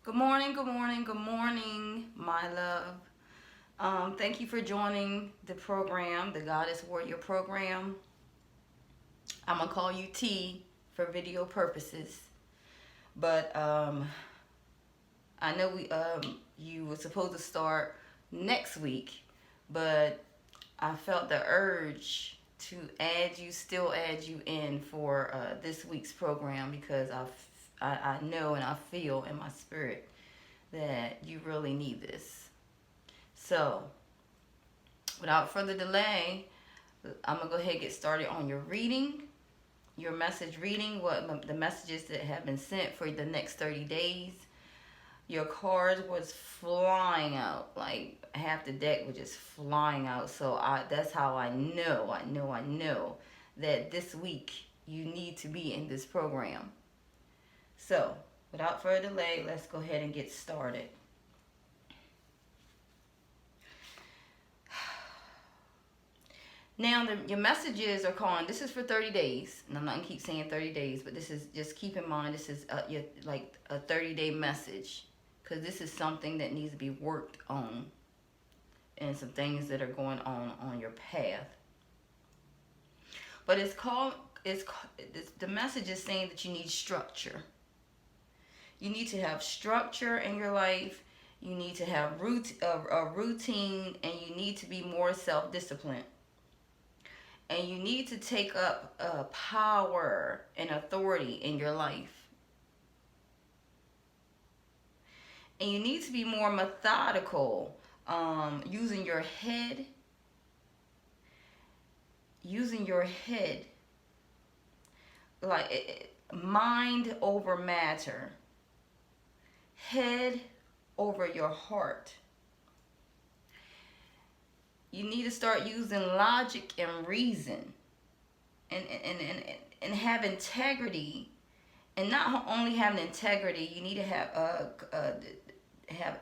Good morning, good morning, good morning, my love. Thank you for joining the program, the Goddess Warrior program. I'm gonna call you T for video purposes, but I know you were supposed to start next week, but I felt the urge to still add you in for this week's program because I know and I feel in my spirit that you really need this. So, without further delay, I'm gonna go ahead and get started on your reading, your message reading, what the messages that have been sent for the next 30 days. Your cards was flying out, like half the deck was just flying out. So that's how I know that this week you need to be in this program. So, without further delay, let's go ahead and get started. Now, your messages are calling. This is for 30 days. And I'm not going to keep saying 30 days, but this is, just keep in mind, this is like a 30-day message. Because this is something that needs to be worked on. And some things that are going on your path. But the message is saying that you need structure. You need to have structure in your life. You need to have a routine. And you need to be more self-disciplined. And you need to take up power and authority in your life. And you need to be more methodical, using your head. Using your head. Like mind over matter. Head over your heart. You need to start using logic and reason and have integrity. And not only having integrity, you need to have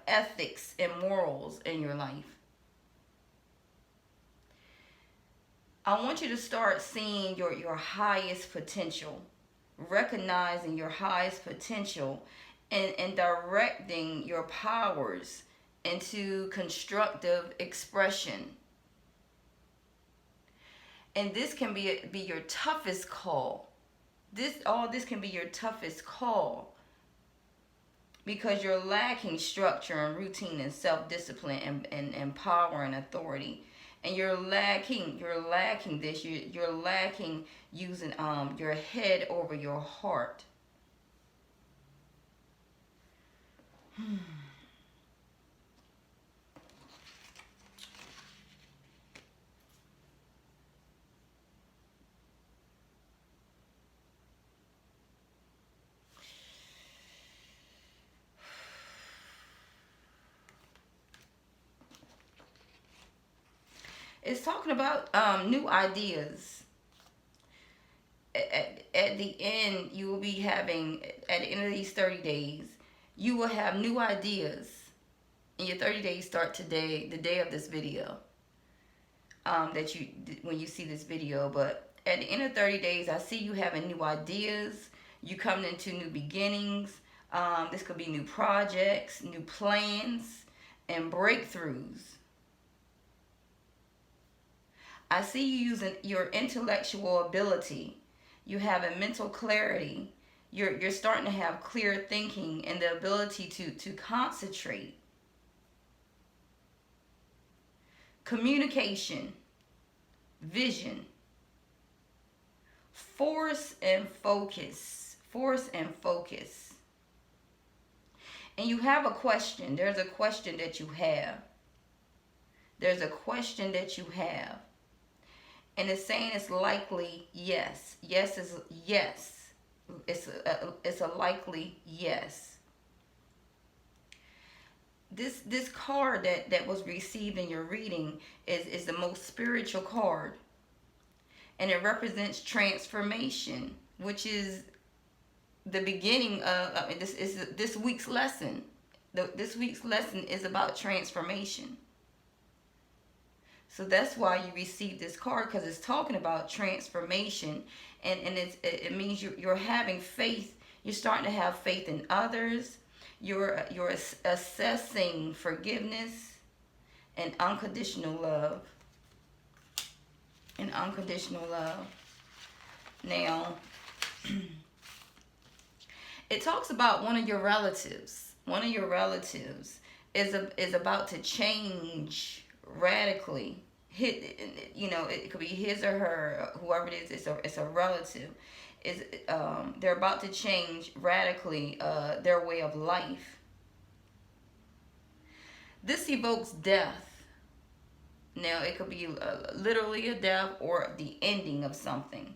ethics and morals in your life. I want you to start seeing your highest potential, recognizing your highest potential, and directing your powers into constructive expression. And this can be your toughest call. All this can be your toughest call because you're lacking structure and routine and self-discipline and power and authority. And you're lacking this. You're lacking using your head over your heart. It's talking about new ideas. At the end, you will be having, at the end of these 30 days, you will have new ideas. And your 30 days start today, the day of this video. When you see this video. But at the end of 30 days, I see you having new ideas. You coming into new beginnings. This could be new projects, new plans, and breakthroughs. I see you using your intellectual ability. You have a mental clarity. You're starting to have clear thinking and the ability to concentrate. Communication, vision, force and focus. And you have a question. There's a question that you have. And it's saying it's likely yes. Yes is yes. It's a likely yes. This card that was received in your reading is the most spiritual card. And it represents transformation, which is the beginning of this week's lesson. This week's lesson is about transformation. So that's why you received this card, because it's talking about transformation, and it means you're having faith. You're starting to have faith in others. You're assessing forgiveness and unconditional love. And unconditional love. Now, it talks about one of your relatives. One of your relatives is about to change radically. It could be his or her, whoever it is. It's a relative. They're about to change radically their way of life. This evokes death. Now, it could be literally a death or the ending of something.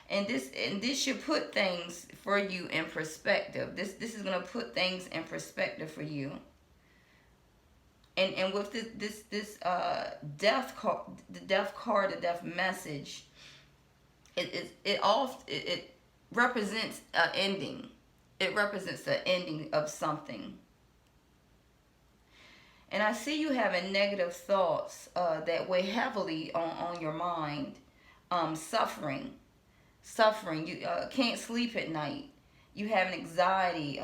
And this should put things for you in perspective. This is gonna put things in perspective for you. And with this death card, the death message, it represents an ending. It represents the ending of something. And I see you having negative thoughts that weigh heavily on your mind. Suffering. You can't sleep at night. You have anxiety.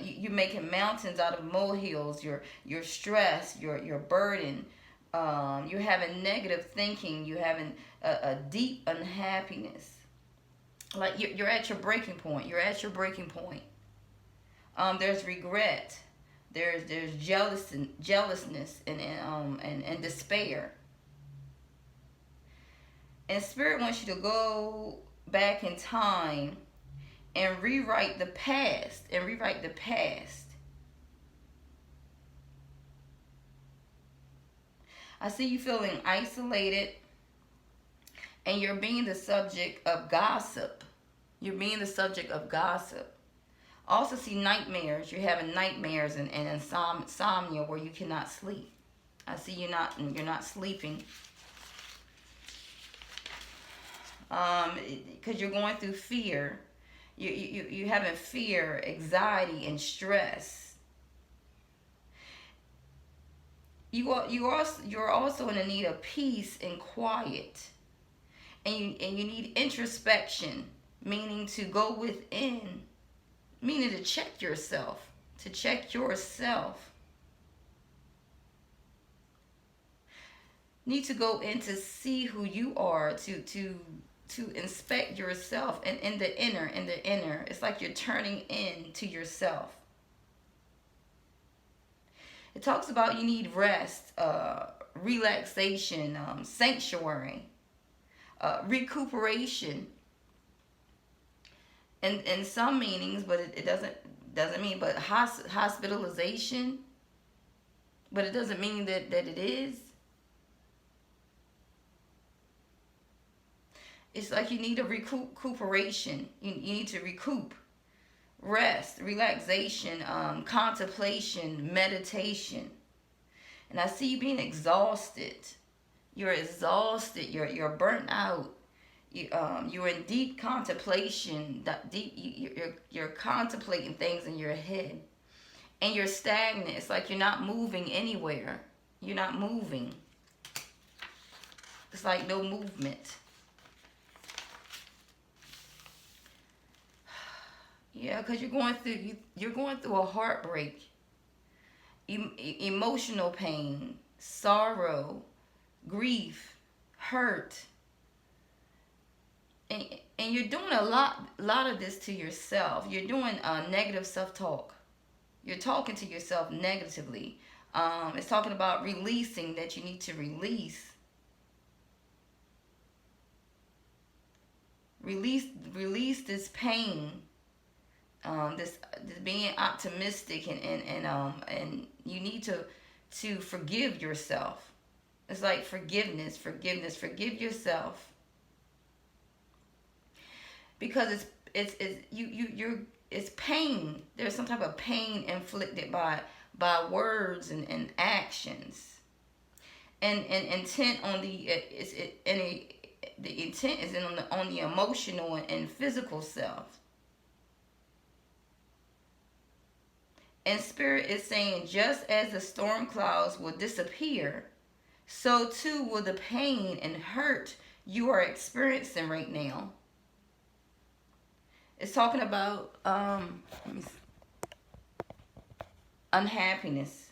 You're making mountains out of molehills. You're stressed. You're burdened. You're having negative thinking. You're having a deep unhappiness. Like you're at your breaking point. You're at your breaking point. There's regret. There's jealousness and despair. And Spirit wants you to go back in time and rewrite the past. I see you feeling isolated, and you're being the subject of gossip. Also see nightmares. You're having nightmares and insomnia where you cannot sleep. I see you're not sleeping. Because you're going through fear. You having fear, anxiety, and stress. You're also in the need of peace and quiet, and you need introspection, meaning to go within, meaning to check yourself. Need to go in to see who you are, to inspect yourself, and in the inner, it's like you're turning in to yourself. It talks about you need rest, relaxation, sanctuary, recuperation, and some meanings, but it doesn't mean, but hospitalization, but it doesn't mean that it is. It's like you need a recuperation. You need to recoup. Rest, relaxation, contemplation, meditation. And I see you being exhausted. You're exhausted. You're burnt out. You're in deep contemplation. You're contemplating things in your head. And you're stagnant. It's like you're not moving anywhere. You're not moving. It's like no movement. Yeah, because you're going through a heartbreak, emotional pain, sorrow, grief, hurt, and you're doing a lot of this to yourself. You're doing negative self-talk. You're talking to yourself negatively. It's talking about releasing, that you need to release. Release this pain. This being optimistic, and you need to forgive yourself. It's like forgiveness. Forgive yourself, because it's pain. There's some type of pain inflicted by words and actions, and intent on the intent is on the emotional and physical self. And Spirit is saying, just as the storm clouds will disappear, so too will the pain and hurt you are experiencing right now. It's talking about let me see, unhappiness,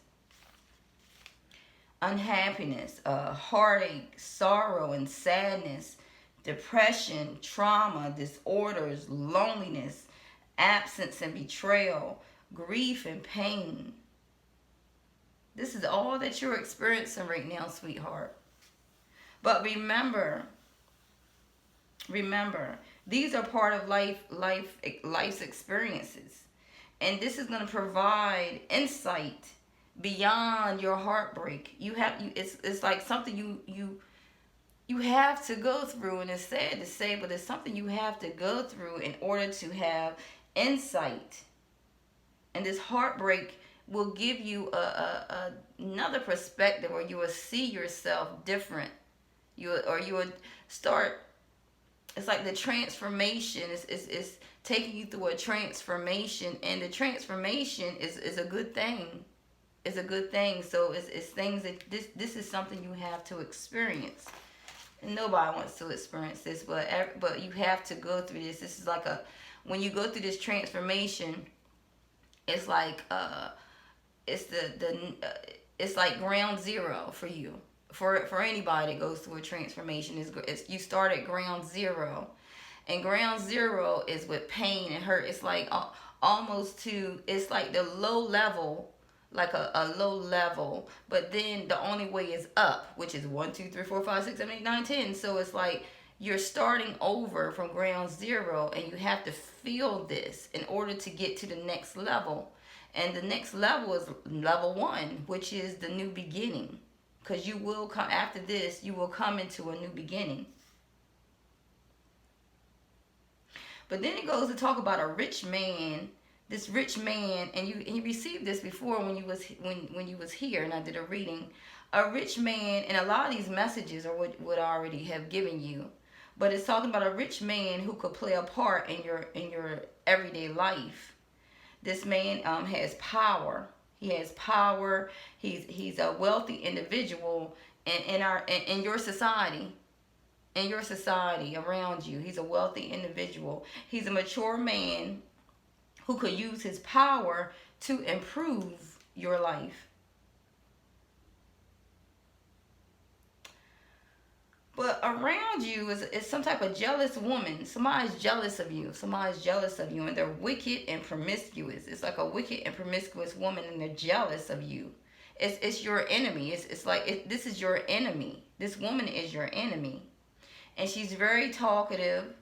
heartache, sorrow, and sadness, depression, trauma, disorders, loneliness, absence and betrayal, grief and pain. This is all that you're experiencing right now, sweetheart. But remember, these are part of life's experiences. And this is going to provide insight beyond your heartbreak. It's like something you have to go through, and it's sad to say, but it's something you have to go through in order to have insight. And this heartbreak will give you another perspective, where you will see yourself different. You would start. It's like the transformation is taking you through a transformation, and the transformation is a good thing. It's a good thing. So it's things that this is something you have to experience. And nobody wants to experience this, but you have to go through this. This is like when you go through this transformation, it's like it's like ground zero for you. For anybody that goes through a transformation, it's you start at ground zero, and ground zero is with pain and hurt. It's like it's like the low level, like a low level, but then the only way is up, which is 1, 2, 3, 4, 5, 6, 7, 8, 9, 10. So it's like you're starting over from ground zero, and you have to feel this in order to get to the next level. And the next level is level 1, which is the new beginning. Because you will come after this, you will come into a new beginning. But then it goes to talk about a rich man. This rich man, and you received this before when you was here, and I did a reading. A rich man, and a lot of these messages are what I already have given you. But it's talking about a rich man who could play a part in your everyday life. This man has power. He has power. He's a wealthy individual in your society. In your society around you. He's a wealthy individual. He's a mature man who could use his power to improve your life. But around you is some type of jealous woman. Somebody's jealous of you. Somebody's jealous of you. And they're wicked and promiscuous. It's like a wicked and promiscuous woman, and they're jealous of you. It's your enemy. It's like this is your enemy. This woman is your enemy. And she's very talkative.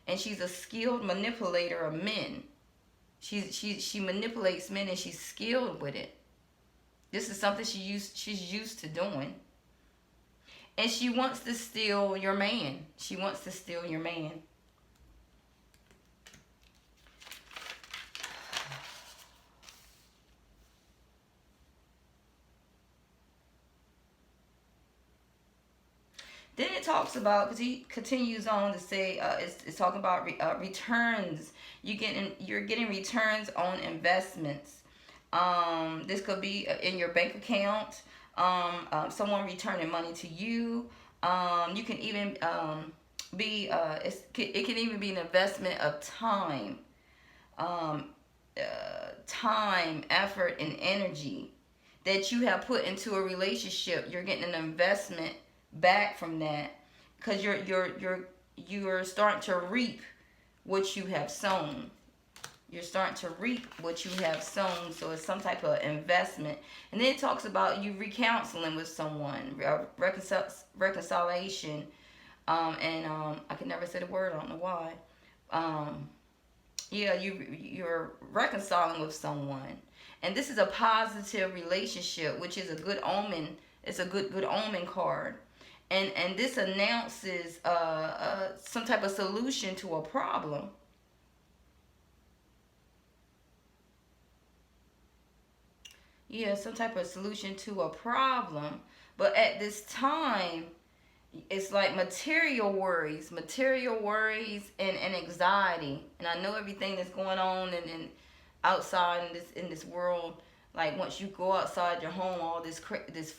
And she's a skilled manipulator of men. She manipulates men, and she's skilled with it. This is something she's used to doing. And she wants to steal your man. She wants to steal your man. Then it talks about, because he continues on to say, it's talking about returns. You're getting returns on investments. This could be in your bank account. Someone returning money to you. You can even it can even be an investment of time, effort, and energy that you have put into a relationship. You're getting an investment back from that, because you're starting to reap what you have sown. You're starting to reap what you have sown. So it's some type of investment. And then it talks about you recounseling with someone, reconciliation. I can never say the word. I don't know why. You're reconciling with someone. And this is a positive relationship, which is a good omen. It's a good omen card. And this announces some type of solution to a problem. Yeah, some type of solution to a problem. But at this time, it's like material worries and anxiety. And I know everything that's going on and outside in this world, Like once you go outside your home, all this craziness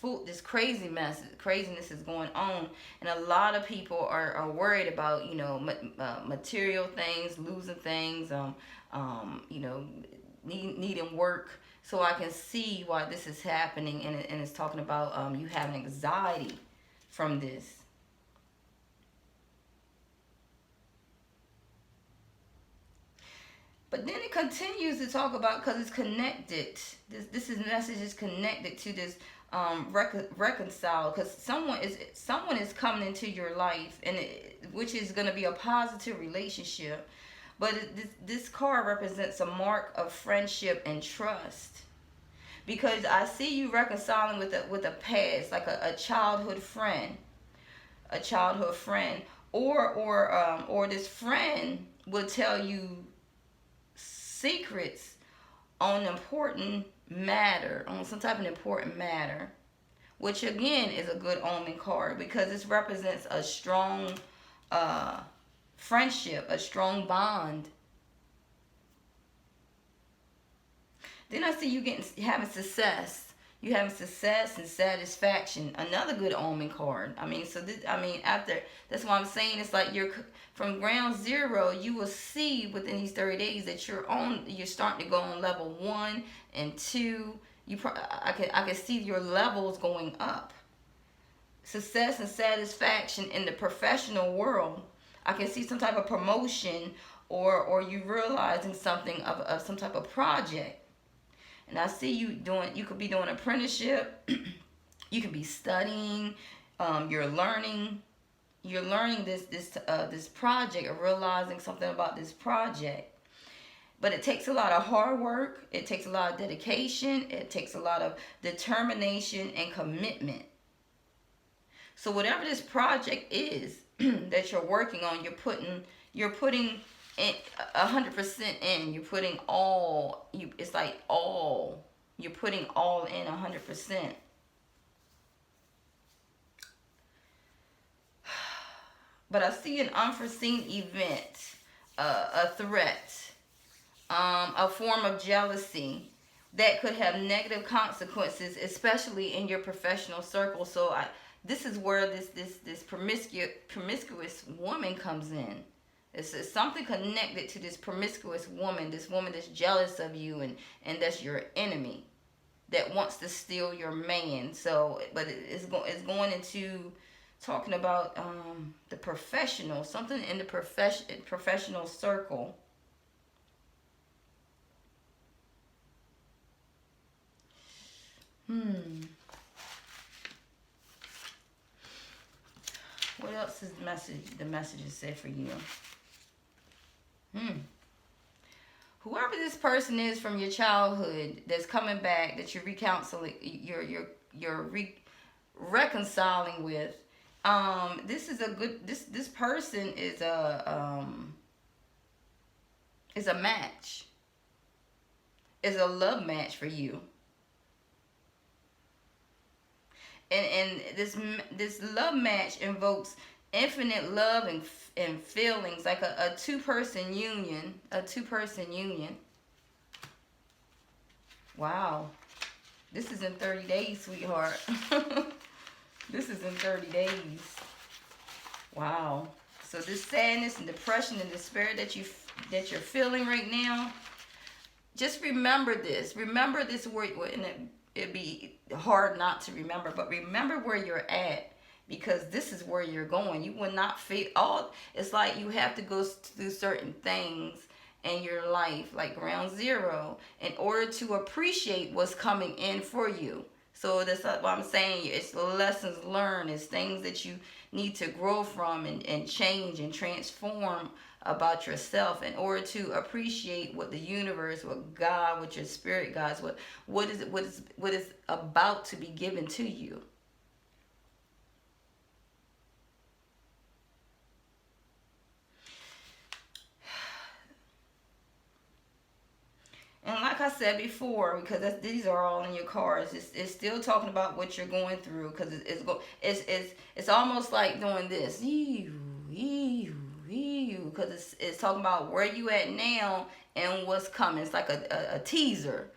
is going on, and a lot of people are worried about, material things, losing things, needing work. So I can see why this is happening, and it's talking about you having anxiety from this. But then it continues to talk about, because it's connected. Message is connected to this reconcile, because someone is coming into your life, and which is going to be a positive relationship. But this card represents a mark of friendship and trust, because I see you reconciling with a past, like a childhood friend, or this friend will tell you secrets on some type of important matter, which again is a good omen card, because this represents a strong friendship, a strong bond. Then I see you having success. You having success and satisfaction. Another good omen card. After, that's why I'm saying it's like you're from ground zero. You will see within these 30 days that you're starting to go on level 1 and 2. I can see your levels going up. Success and satisfaction in the professional world. I can see some type of promotion, or you realizing something of some type of project. And I see you could be doing apprenticeship. You could be studying. You're learning this project, or realizing something about this project. But it takes a lot of hard work. It takes a lot of dedication. It takes a lot of determination and commitment. So whatever this project is that you're working on, you're putting 100% in. You're putting all. It's like all. You're putting all in 100%. But I see an unforeseen event, a threat, a form of jealousy that could have negative consequences, especially in your professional circle. So this is where this promiscuous woman comes in. It's something connected to this promiscuous woman, this woman that's jealous of you, and that's your enemy, that wants to steal your man. So, but it's going into talking about the professional, something in the professional circle. What else is the messages say for you? Whoever this person is from your childhood that's coming back, that you're reconciling with, this is a good, this person is a match. Is a love match for you. And this love match invokes infinite love and feelings, like a two-person union. Wow. This is in 30 days, sweetheart. This is in 30 days. Wow. So this sadness and depression and despair that you're feeling right now, just remember this. Remember this word, and it'd be hard not to remember, but remember where you're at, because this is where you're going. You will not feel all. It's like you have to go through certain things in your life, like ground zero, in order to appreciate what's coming in for you. So that's what I'm saying. It's lessons learned. It's things that you need to grow from and change and transform about yourself, in order to appreciate what the universe, what God, what your spirit guides, what is about to be given to you. And like I said before, because these are all in your cards, it's still talking about what you're going through, because it's almost like doing this, because it's talking about where you at now and what's coming. It's like a teaser,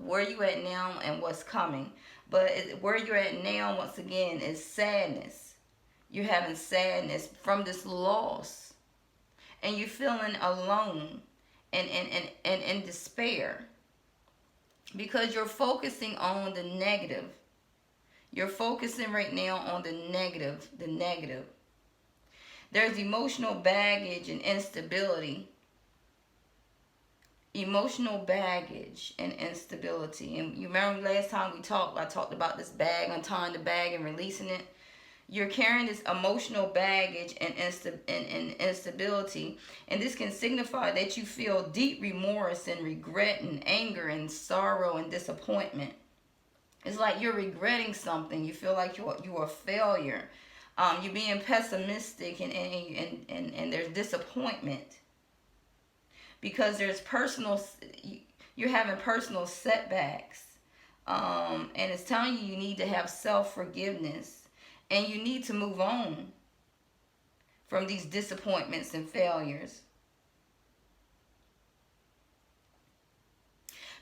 where you at now and what's coming. But where you're at now, once again, is sadness. You're having sadness from this loss, and you're feeling alone and in despair because you're focusing on the negative. You're focusing right now on the negative, the negative. There's emotional baggage and instability. Emotional baggage and instability. And you remember last time we talked, I talked about this bag, untying the bag and releasing it. You're carrying this emotional baggage and instability. And this can signify that you feel deep remorse and regret and anger and sorrow and disappointment. It's like you're regretting something. You feel like you're a failure. You're being pessimistic and there's disappointment. Because you're having personal setbacks. And it's telling you need to have self-forgiveness. And you need to move on from these disappointments and failures.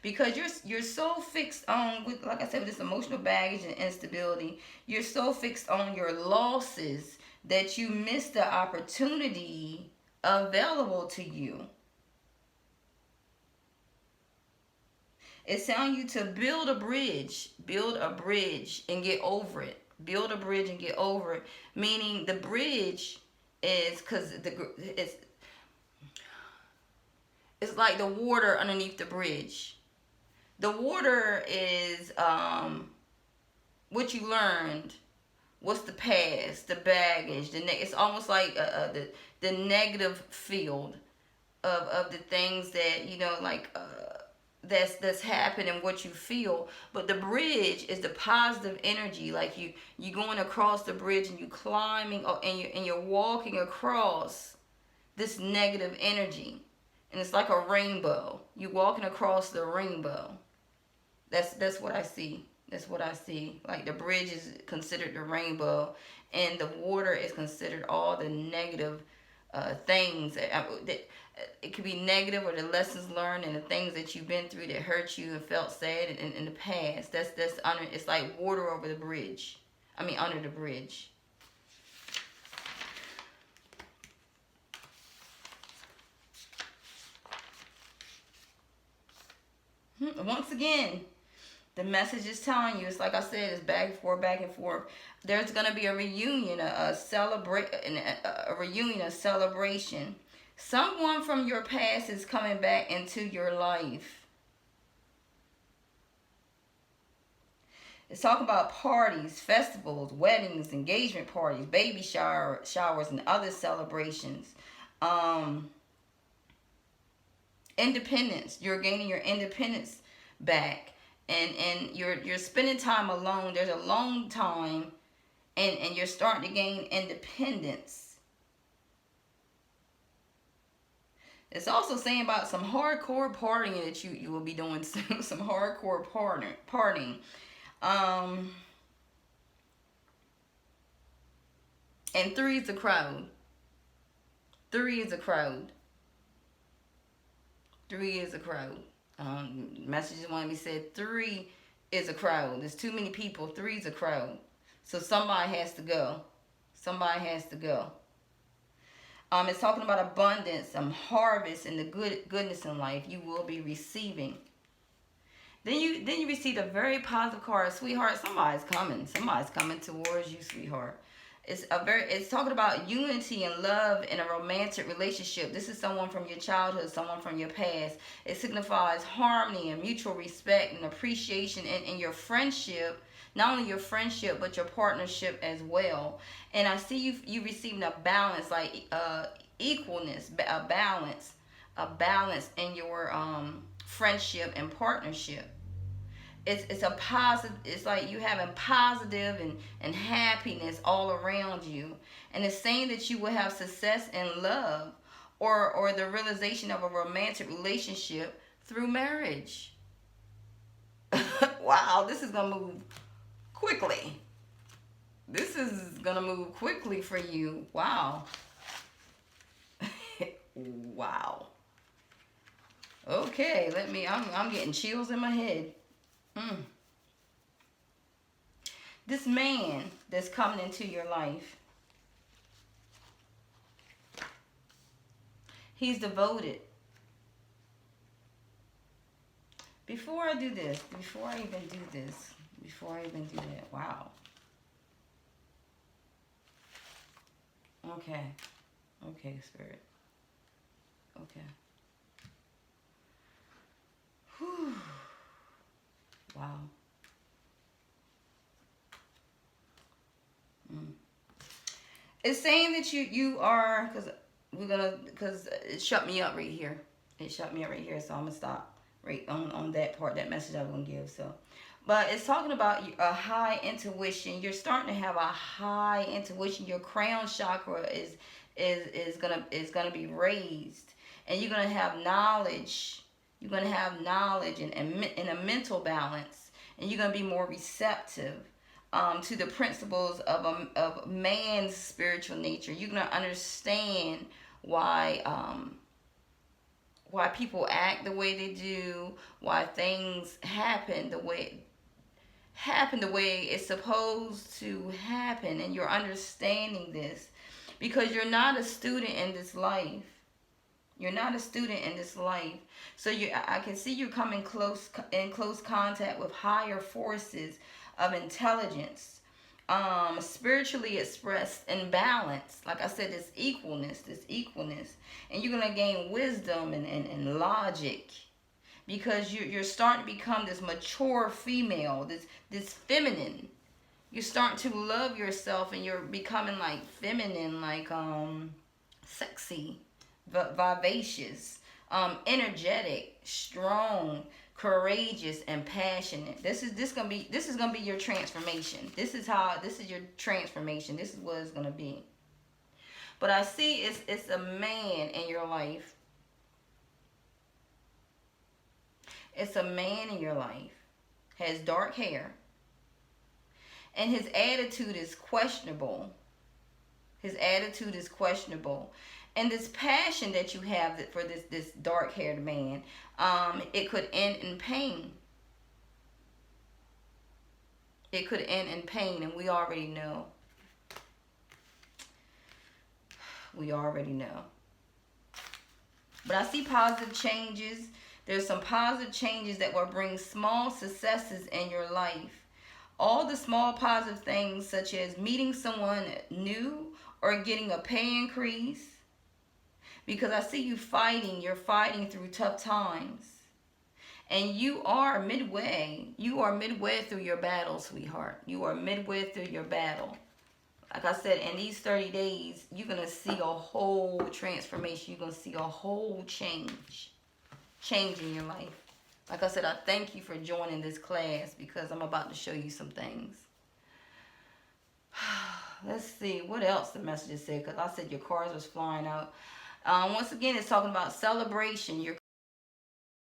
Because you're so fixed on, with, like I said, with this emotional baggage and instability, you're so fixed on your losses that you miss the opportunity available to you. It's telling you to build a bridge and get over it. Build a bridge and get over it. Meaning the bridge is, because it's like the water underneath the bridge. The water is what you learned. What's the past, the baggage, it's almost like the negative field of the things that, you know, like that's happened and what you feel. But the bridge is the positive energy. Like you going across the bridge and you climbing, and you're walking across this negative energy, and it's like a rainbow. You walking across the rainbow. That's what I see. That's what I see. Like the bridge is considered the rainbow, and the water is considered all the negative things that it could be negative, or the lessons learned and the things that you've been through that hurt you and felt sad in the past. That's under. It's like water over the bridge. I mean, under the bridge. Once again, the message is telling you, it's like I said, it's back and forth, back and forth. There's going to be a reunion, a reunion, a celebration. Someone from your past is coming back into your life. It's talking about parties, festivals, weddings, engagement parties, baby showers, and other celebrations. Independence. You're gaining your independence back. And you're spending time alone. There's a long time, and you're starting to gain independence. It's also saying about some hardcore partying that you will be doing soon. Some hardcore partying. And 3 is a crowd. 3 is a crowd. 3 is a crowd. Messages want to be said 3 is a crowd. There's too many people. 3 is a crowd. So somebody has to go. Somebody has to go. It's talking about abundance, harvest, and the goodness in life you will be receiving. Then you receive a very positive card, sweetheart. Somebody's coming. Somebody's coming towards you, sweetheart. It's talking about unity and love in a romantic relationship. This is someone from your childhood, someone from your past. It signifies harmony and mutual respect and appreciation in your friendship. Not only your friendship, but your partnership as well. And I see you receiving a balance, like equalness, a balance in your friendship and partnership. It's a positive. It's like you having positive and happiness all around you, and it's saying that you will have success in love, or the realization of a romantic relationship through marriage. Wow, this is gonna move quickly. This is gonna move quickly for you. Wow. Wow. Okay, I'm getting chills in my head. Mm. This man that's coming into your life, he's devoted. Before I do this, before I even do this, before I even do that, wow. Okay. Okay, Spirit. Okay. Whew. Wow. Mm. It's saying that you are, because it shut me up right here. It shut me up right here, so I'm gonna stop right on that part, that message I was gonna give. So, but it's talking about a high intuition. You're starting to have a high intuition. Your crown chakra is gonna be raised, and you're gonna have knowledge. You're gonna have knowledge and a mental balance, and you're gonna be more receptive to the principles of man's spiritual nature. You're gonna understand why people act the way they do, why things happen the way it's supposed to happen, and you're understanding this because you're not a student in this life. You're not a student in this life. So I can see you coming in close contact with higher forces of intelligence, spiritually expressed in balance. Like I said, this equalness, and you're gonna gain wisdom and logic because you're starting to become this mature female, this feminine. You're starting to love yourself, and you're becoming like feminine, like sexy, vivacious, energetic, strong, courageous, and passionate. This is gonna be your transformation. This is your transformation. This is what it's gonna be. But I see it's a man in your life. It's a man in your life. Has dark hair. And his attitude is questionable. His attitude is questionable. And this passion that you have for this dark-haired man, it could end in pain. It could end in pain, and we already know. We already know. But I see positive changes. There's some positive changes that will bring small successes in your life. All the small positive things, such as meeting someone new or getting a pay increase. Because I see you're fighting through tough times. And you are midway through your battle, sweetheart. You are midway through your battle. Like I said, in these 30 days, you're going to see a whole transformation. You're going to see a whole change in your life. Like I said, I thank you for joining this class because I'm about to show you some things. Let's see what else the message said, because I said your cards was flying out. Once again, it's talking about celebration. You're